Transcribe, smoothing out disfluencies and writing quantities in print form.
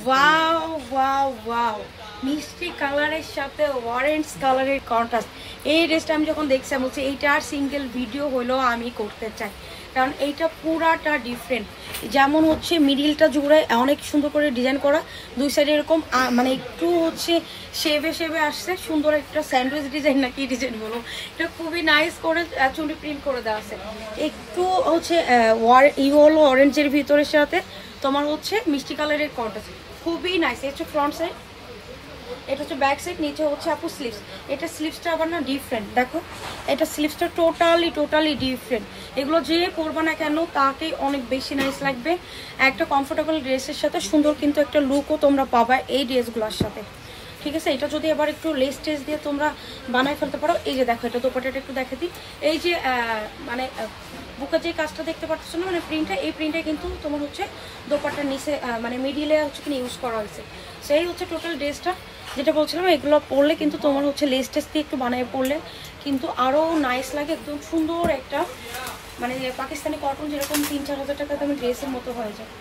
Wow wow wow, মিষ্টি কালারের সাথে অরেঞ্জ কালারের কন্ট্রাস্ট। এই ড্রেসটা আমি যখন দেখছি আমি বলছি এইটা আর সিঙ্গেল ভিডিও হলেও আমি করতে চাই, কারণ এইটা পুরাটা ডিফারেন্ট। যেমন হচ্ছে মিডিলটা জুড়ে অনেক সুন্দর করে ডিজাইন করা, দুই সাইডে এরকম মানে একটু হচ্ছে শেভে শেভে আসছে, সুন্দর একটা স্যান্ডউইচ ডিজাইন না কি ডিজাইন বলো, এটা খুবই নাইস করে চুনি প্রিন্ট করে দেওয়া আছে। একটু হচ্ছে হলো অরেঞ্জের ভিতরের সাথে তোমার হচ্ছে মিষ্টি কালারের কন্ট্রাস্ট, খুবই নাইস। এটা হচ্ছে ফ্রন্ট সাইড, এটা হচ্ছে ব্যাক সাইড, নিচে হচ্ছে আপু স্লিভস। এটা স্লিভসটা আবার না ডিফারেন্ট, দেখো এটা স্লিভসটা টোটালি ডিফারেন্ট। এগুলো যে পরবে না কেন তাকেই অনেক বেশি নাইস লাগবে। একটা কমফোর্টেবল ড্রেসের সাথে সুন্দর কিন্তু একটা লুকও তোমরা পাবা এই ড্রেসগুলোর সাথে, ঠিক আছে। এটা যদি আবার একটু লেস টেস দিয়ে তোমরা বানাই ফেলতে পারো। এই যে দেখো, এটা দোপাট্টাটা একটু দেখে দিই, এই যে মানে বুকের যে কাজটা দেখতে পাচ্ছ না, মানে প্রিন্টটা, এই প্রিন্টে কিন্তু তোমার হচ্ছে দোপাট্টার নিচে মানে মিডিলে হচ্ছে কিনা ইউজ করা হয়েছে। সেই হচ্ছে টোটাল ড্রেসটা, যেটা বলছিলাম এগুলো পরলে কিন্তু তোমার হচ্ছে লেস টেস দিয়ে একটু বানিয়ে পরলে কিন্তু আরও নাইস লাগে, একদম সুন্দর একটা মানে পাকিস্তানি কটন যেরকম 3-4 হাজার টাকা তুমি ড্রেসের মতো হয়ে যায়।